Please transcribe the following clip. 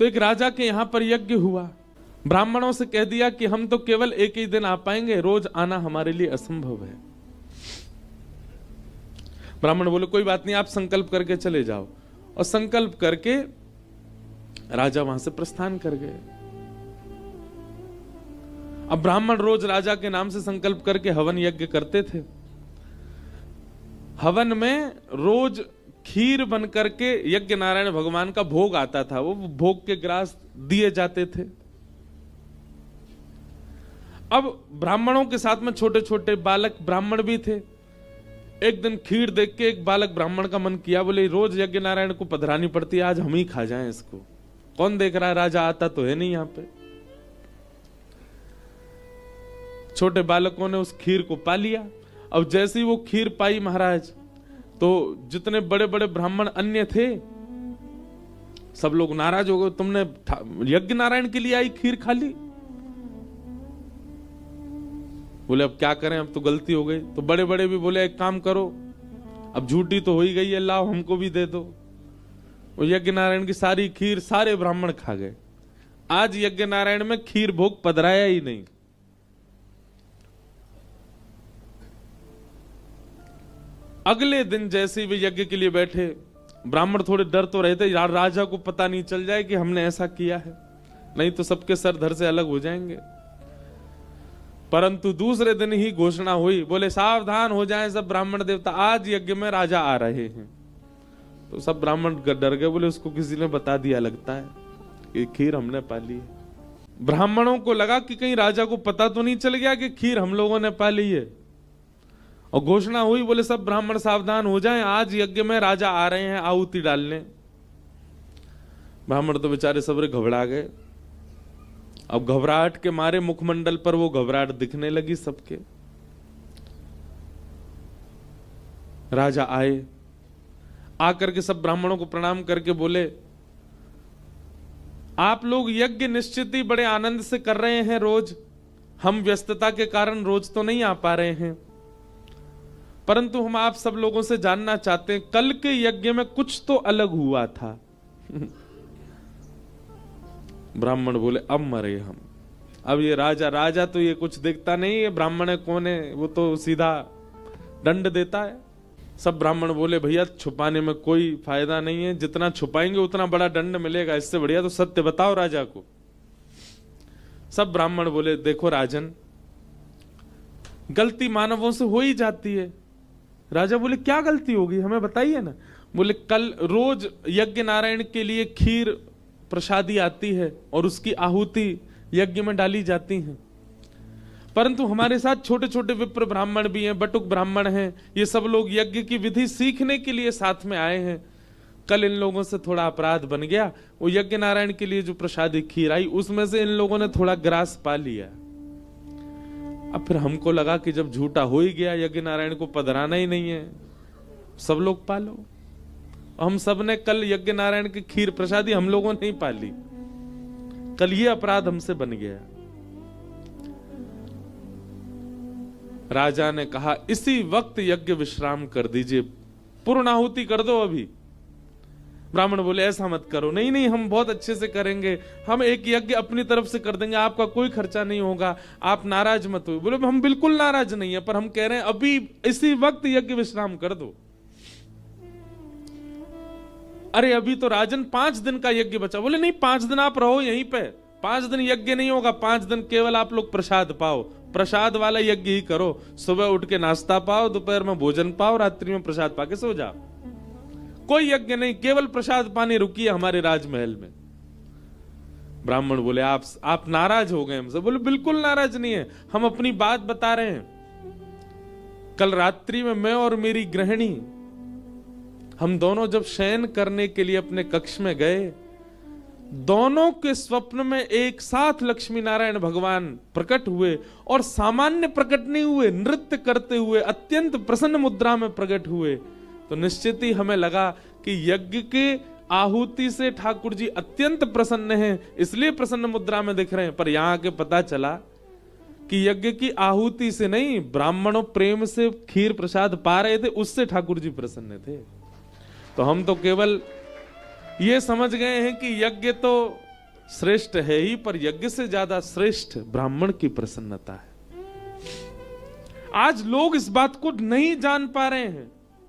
तो एक राजा के यहां पर यज्ञ हुआ, ब्राह्मणों से कह दिया कि हम तो केवल एक ही दिन आ पाएंगे, रोज आना हमारे लिए असंभव है। ब्राह्मण बोले कोई बात नहीं, आप संकल्प करके चले जाओ। और संकल्प करके राजा वहां से प्रस्थान कर गए। अब ब्राह्मण रोज राजा के नाम से संकल्प करके हवन यज्ञ करते थे। हवन में रोज खीर बन करके यज्ञ नारायण भगवान का भोग आता था, वो भोग के ग्रास दिए जाते थे। अब ब्राह्मणों के साथ में छोटे छोटे बालक ब्राह्मण भी थे। एक दिन खीर देख के एक बालक ब्राह्मण का मन किया, बोले रोज यज्ञ नारायण को पधरानी पड़ती है, आज हम ही खा जाएं इसको, कौन देख रहा है, राजा आता तो है नहीं यहां पे। छोटे बालकों ने उस खीर को पा लिया। अब जैसे ही वो खीर पाई महाराज, तो जितने बड़े बड़े ब्राह्मण अन्य थे सब लोग नाराज हो गए, तुमने यज्ञ नारायण के लिए आई खीर खा ली। बोले अब क्या करें, अब तो गलती हो गई। तो बड़े बड़े भी बोले एक काम करो, अब झूठी तो हो ही गई है, लाओ हमको भी दे दो। वो यज्ञ नारायण की सारी खीर सारे ब्राह्मण खा गए। आज यज्ञ नारायण में खीर भोग पधराया ही नहीं। अगले दिन जैसे वे यज्ञ के लिए बैठे, ब्राह्मण थोड़े डर तो रहे थे, यार राजा को पता नहीं चल जाए कि हमने ऐसा किया है, नहीं तो सबके सर धर से अलग हो जाएंगे। परंतु दूसरे दिन ही घोषणा हुई, बोले सावधान हो जाएं सब ब्राह्मण देवता, आज यज्ञ में राजा आ रहे हैं। तो सब ब्राह्मण डर गए, बोले उसको किसी ने बता दिया लगता है कि खीर हमने पा ली है। ब्राह्मणों को लगा कि कहीं राजा को पता तो नहीं चल गया कि खीर हम लोगों ने पा ली है। और घोषणा हुई, बोले सब ब्राह्मण सावधान हो जाएं, आज यज्ञ में राजा आ रहे हैं आहुति डालने। ब्राह्मण तो बेचारे सबरे घबरा गए। अब घबराहट के मारे मुखमंडल पर वो घबराहट दिखने लगी सबके। राजा आए, आकर के सब ब्राह्मणों को प्रणाम करके बोले, आप लोग यज्ञ निश्चित ही बड़े आनंद से कर रहे हैं रोज, हम व्यस्तता के कारण रोज तो नहीं आ पा रहे हैं, परंतु हम आप सब लोगों से जानना चाहते हैं कल के यज्ञ में कुछ तो अलग हुआ था। ब्राह्मण बोले अब मरे हम, अब ये राजा तो ये कुछ देखता नहीं है, ब्राह्मण है कौन है, वो तो सीधा दंड देता है। सब ब्राह्मण बोले भैया छुपाने में कोई फायदा नहीं है, जितना छुपाएंगे उतना बड़ा दंड मिलेगा, इससे बढ़िया तो सत्य बताओ राजा को। सब ब्राह्मण बोले देखो राजन, गलती मानवों से हो ही जाती है। राजा बोले क्या गलती होगी, हमें बताइए ना। बोले कल रोज यज्ञ नारायण के लिए खीर प्रसादी आती है और उसकी आहुति यज्ञ में डाली जाती है, परंतु हमारे साथ छोटे छोटे विप्र ब्राह्मण भी हैं, बटुक ब्राह्मण हैं, ये सब लोग यज्ञ की विधि सीखने के लिए साथ में आए हैं। कल इन लोगों से थोड़ा अपराध बन गया, वो यज्ञ नारायण के लिए जो प्रसादी खीर आई उसमें से इन लोगों ने थोड़ा ग्रास पा लिया। अब फिर हमको लगा कि जब झूठा हो ही गया, यज्ञ नारायण को पधराना ही नहीं है, सब लोग पालो। हम सब ने कल यज्ञ नारायण की खीर प्रसादी हम लोगों ने ही पाली, कल ये अपराध हमसे बन गया। राजा ने कहा इसी वक्त यज्ञ विश्राम कर दीजिए, पूर्णाहुति कर दो अभी। ब्राह्मण बोले ऐसा मत करो, नहीं नहीं हम बहुत अच्छे से करेंगे, हम एक यज्ञ अपनी तरफ से कर देंगे, आपका कोई खर्चा नहीं होगा, आप नाराज मत हो। बोले हम बिल्कुल नाराज नहीं है, पर हम कह रहे हैं अभी इसी वक्त यज्ञ विश्राम कर दो। अरे अभी तो राजन 5 दिन का यज्ञ बचा। बोले नहीं 5 दिन आप रहो यहीं पे, 5 दिन यज्ञ नहीं होगा, 5 दिन केवल आप लोग प्रसाद पाओ, प्रसाद वाला यज्ञ ही करो। सुबह उठ के नाश्ता पाओ, दोपहर में भोजन पाओ, रात्रि में प्रसाद पाके सो जाओ। कोई यज्ञ नहीं, केवल प्रसाद पाने रुकी है हमारे राजमहल में। ब्राह्मण बोले आप नाराज हो गए हमसे। बोले बिल्कुल नाराज नहीं है, हम अपनी बात बता रहे हैं। कल रात्रि में मैं और मेरी गृहिणी हम दोनों जब शयन करने के लिए अपने कक्ष में गए, दोनों के स्वप्न में एक साथ लक्ष्मी नारायण भगवान प्रकट हुए, और सामान्य प्रकट नहीं हुए, नृत्य करते हुए अत्यंत प्रसन्न मुद्रा में प्रकट हुए। तो निश्चित ही हमें लगा कि यज्ञ के आहुति से ठाकुर जी अत्यंत प्रसन्न हैं, इसलिए प्रसन्न मुद्रा में दिख रहे हैं। पर यहां के पता चला कि यज्ञ की आहुति से नहीं, ब्राह्मणों प्रेम से खीर प्रसाद पा रहे थे, उससे ठाकुर जी प्रसन्न थे। तो हम तो केवल ये समझ गए हैं कि यज्ञ तो श्रेष्ठ है ही, पर यज्ञ से ज्यादा श्रेष्ठ ब्राह्मण की प्रसन्नता है। आज लोग इस बात को नहीं जान पा रहे हैं।